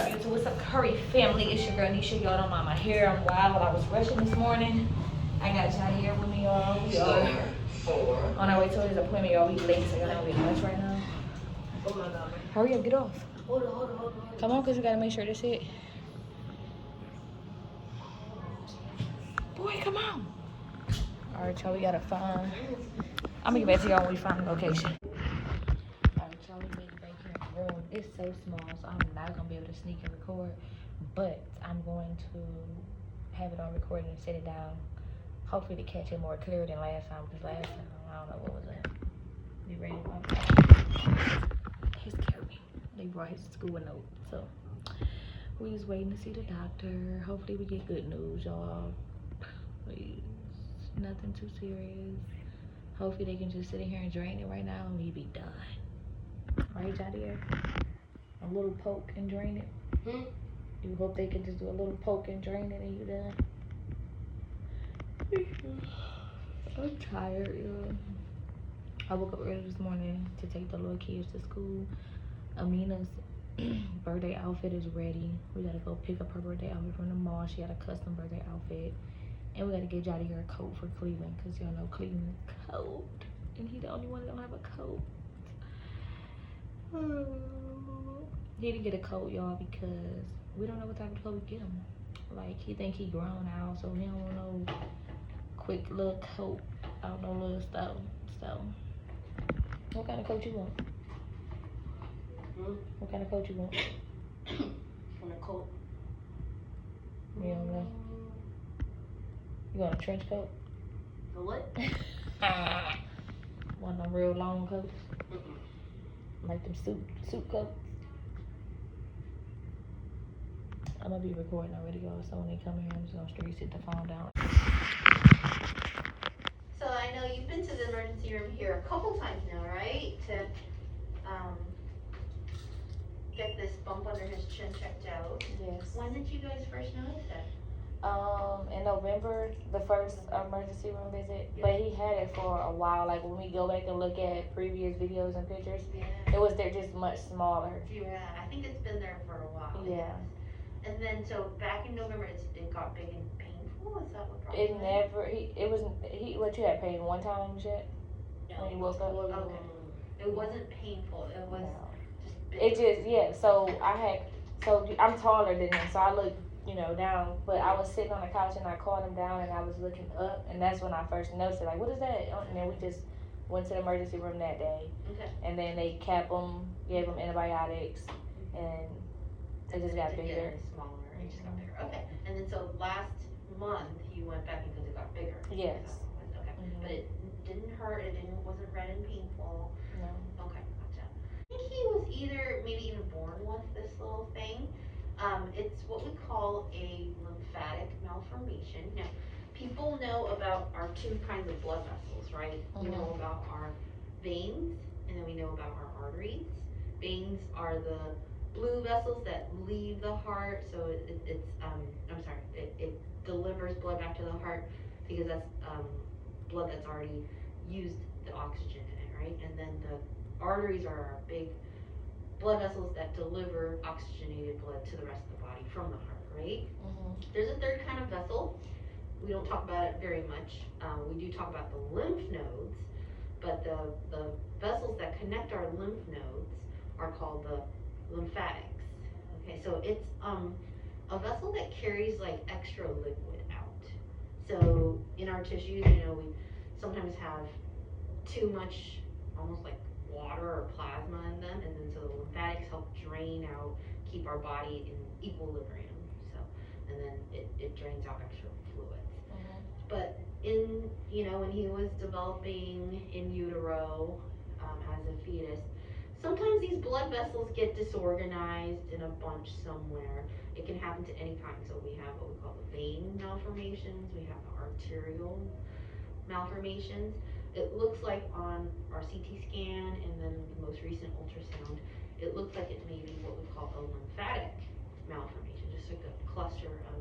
up, YouTube? What's up, Curry family? It's your girl Nisha. Y'all don't mind my hair. I'm wild. I was rushing this morning. I got Jahdiar with me, y'all. We are on our way to his appointment, y'all. We late, so y'all not getting lunch right now. Oh my God. Hurry up, get off. Hold on. Come on, because we got to make sure this it. Boy, come on. All right, y'all, we got to find. I'm going to get back to y'all when we find the location. All right, y'all, we made it back here in the room. It's so small, so I'm not going to be able to sneak and record. But I'm going to have it on recording and set it down. Hopefully to catch it more clear than last time, because last time, I don't know what was that. You ready? He's carrying. They brought his school note, so we're just waiting to see the doctor. Hopefully we get good news, y'all. Please, nothing too serious. Hopefully they can just sit in here and drain it right now and we be done. Right, Jahdiar? A little poke and drain it. You hope they can just do a little poke and drain it and you done. I'm tired, yeah. I woke up early this morning to take the little kids to school. AMINA's birthday outfit is ready. We gotta go pick up her birthday outfit from the mall. She had a custom birthday outfit. And we gotta get Jahdiar a coat for Cleveland, because y'all know Cleveland is cold. And he the only one that don't have a coat. He didn't get a coat, y'all, because we don't know what type of coat we get him. Like, he think he grown out, so he don't want no quick little coat. I don't know, little stuff. So, what kind of coat you want? What kind of coat you want? Want a coat? You don't know. You want a trench coat? A what? One of them real long coats? Like them suit coats? I'm gonna be recording already, y'all, so when they come here, I'm just gonna straight sit the phone down. So I know you've been to the emergency room here a couple times now, right? To get this bump under his chin checked out. Yes. When did you guys first notice that? In November, the first emergency room visit, Yeah. but he had it for a while. Like when we go back and look at previous videos and pictures, Yeah. it was there just much smaller. Yeah, I think it's been there for a while. Yeah. Yes. And then so back in November, it got big and painful. Is that what brought It never. What you had pain one time, shit? No. When you woke up? Okay. It wasn't painful. It was just big. It just, yeah. So I'm taller than him, so I look, down. But I was sitting on the couch and I called him down and I was looking up, and that's when I first noticed it. Like, what is that? And then we just went to the emergency room that day. Okay. And then they capped him, gave him antibiotics, and it just got bigger. Smaller. It just got bigger. Okay. And then so last month you went back because it got bigger. Yes. Okay. But it didn't hurt. Wasn't red and painful. No. Okay, gotcha. I think he was either maybe even born with this little thing. It's what we call a lymphatic malformation. Now, people know about our two kinds of blood vessels, right? We know about our veins, and then we know about our arteries. Veins are the blue vessels that leave the heart, so it delivers blood back to the heart because that's blood that's already used the oxygen in it, right? And then the arteries are our big blood vessels that deliver oxygenated blood to the rest of the body from the heart, right? There's a third kind of vessel. We don't talk about it very much. We do talk about the lymph nodes, but the vessels that connect our lymph nodes are called the lymphatics. Okay, so it's a vessel that carries like extra liquid out. So in our tissues, we sometimes have too much, almost like water or plasma in them, and then so the lymphatics help drain out, keep our body in equilibrium. So, and then it drains out extra fluids. But when he was developing in utero as a fetus, sometimes these blood vessels get disorganized in a bunch somewhere. It can happen to any kind. So we have what we call the vein malformations, we have the arterial malformations. It looks like on our CT scan and then the most recent ultrasound, it looks like it may be what we call a lymphatic malformation, just like a cluster of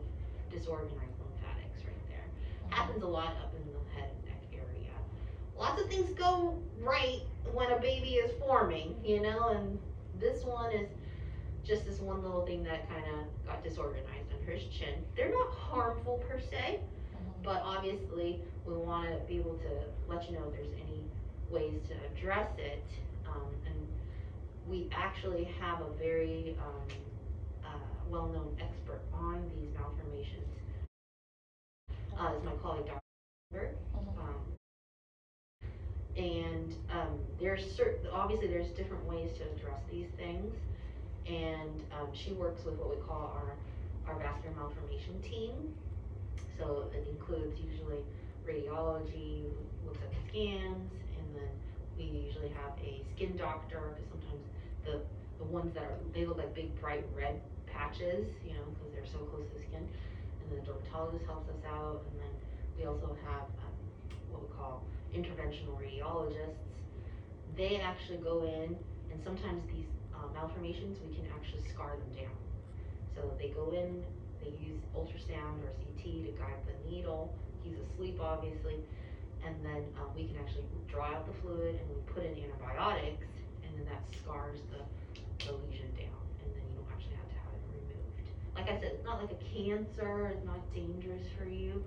disorganized lymphatics right there. Happens a lot up in the head and neck area. Lots of things go right when a baby is forming, and this one is just this one little thing that kind of got disorganized under his chin. They're not harmful per se, but obviously we want to be able to let you know if there's any ways to address it. And we actually have a very well-known expert on these malformations. Is my colleague Dr. And obviously there's different ways to address these things, and she works with what we call our vascular malformation team. So it includes usually radiology, looks at the scans, and then we usually have a skin doctor, because sometimes the ones that they look like big bright red patches, you know, because they're so close to the skin. And then the dermatologist helps us out, and then we also have what we call interventional radiologists. They actually go in, and sometimes these malformations, we can actually scar them down. So they go in, they use ultrasound or CT to guide the needle. He's asleep, obviously, and then we can actually draw out the fluid, and we put in antibiotics, and then that scars the lesion down, and then you don't actually have to have it removed. Like I said, it's not like a cancer, it's not dangerous for you.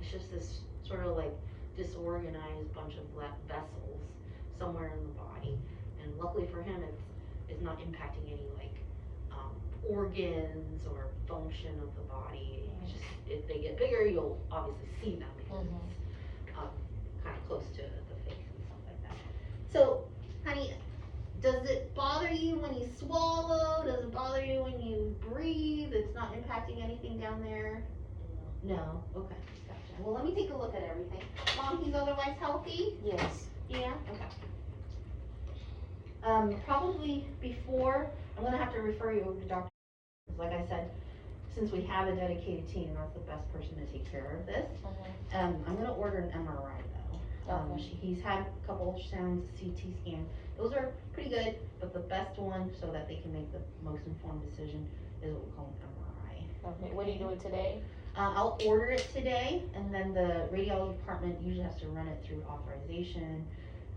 It's just this sort of like disorganized bunch of vessels somewhere in the body, and luckily for him, it's not impacting any like organs or function of the body. It's just, if they get bigger, you'll obviously see them because it's kind of close to the face and stuff like that. So, honey, does it bother you when you swallow? Does it bother you when you breathe? It's not impacting anything down there? No. Okay. Gotcha. Well, let me take a look at everything. Mom, he's otherwise healthy? Yes. Yeah? Okay. Probably before, I'm going to have to refer you over to Dr. Like I said, since we have a dedicated team, that's the best person to take care of this. I'm going to order an MRI though. He's had a couple ultrasounds, CT scan. Those are pretty good, but the best one so that they can make the most informed decision is what we call an MRI. Okay. What do you do it today? I'll order it today, and then the radiology department usually has to run it through authorization,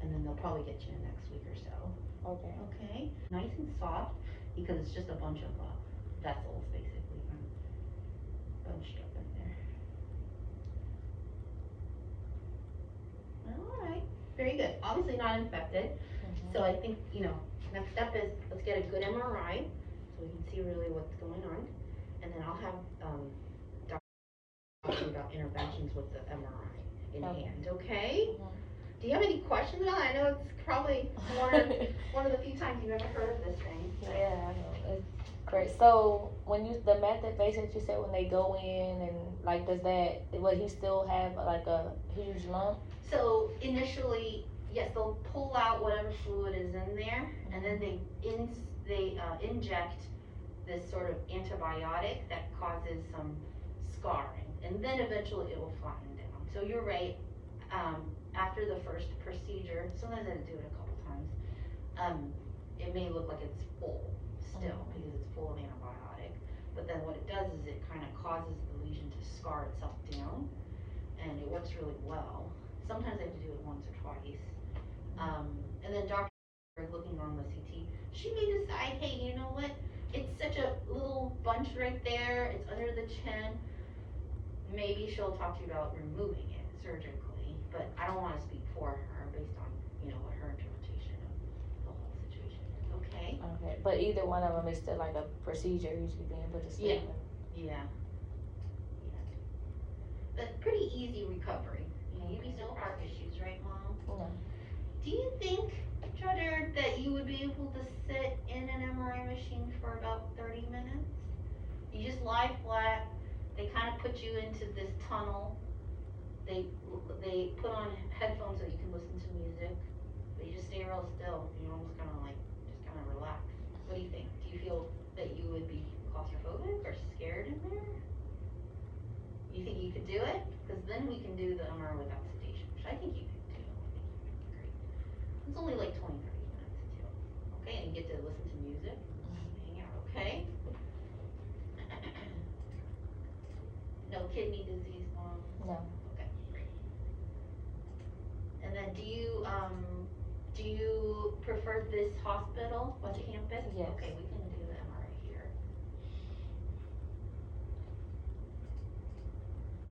and then they'll probably get you in next week or so. Okay. Okay. Nice and soft, because it's just a bunch of vessels basically bunched up in there. All right. Very good. Obviously not infected. So I think, next step is let's get a good MRI so we can see really what's going on, and then I'll have talking about interventions with the MRI in hand, okay? Do you have any questions about it? I know it's probably one of the few times you've ever heard of this thing. Yeah, I know. It's great. So when the method basically you said when they go in and like will he still have like a huge lump? So initially, yes, they'll pull out whatever fluid is in there, and then they inject this sort of antibiotic that causes some scarring, and then eventually it will flatten down. So you're right. After the first procedure, sometimes I do it a couple times. It may look like it's full still because it's full of antibiotic, but then what it does is it kind of causes the lesion to scar itself down, and it works really well. Sometimes I have to do it once or twice. And then Dr. looking on the CT, she may decide, hey, you know what? It's such a little bunch right there. It's under the chin. Maybe she'll talk to you about removing it surgically, but I don't want to speak for her based on, what her interpretation of the whole situation is. Okay? Okay. But either one of them is still like a procedure usually being put to sleep. Yeah. But pretty easy recovery. You no heart issues, right, Mom? No. Do you think, Jahdiar, that you would be able to sit in an MRI machine for about 30 minutes? You just lie flat. They kind of put you into this tunnel. They put on headphones so you can listen to music, but you just stay real still. You're almost kind of relax. What do you think? Do you feel that you would be claustrophobic or scared in there? You think you could do it? Because then we can do the MRI without sedation, which I think you could do. Great. It's only like 20, 30 minutes too. Okay, and you get to listen to music, hang out, okay? No kidney disease, Mom? No. Okay, great. And then do you prefer this hospital, West Campus? Yes. Okay, we can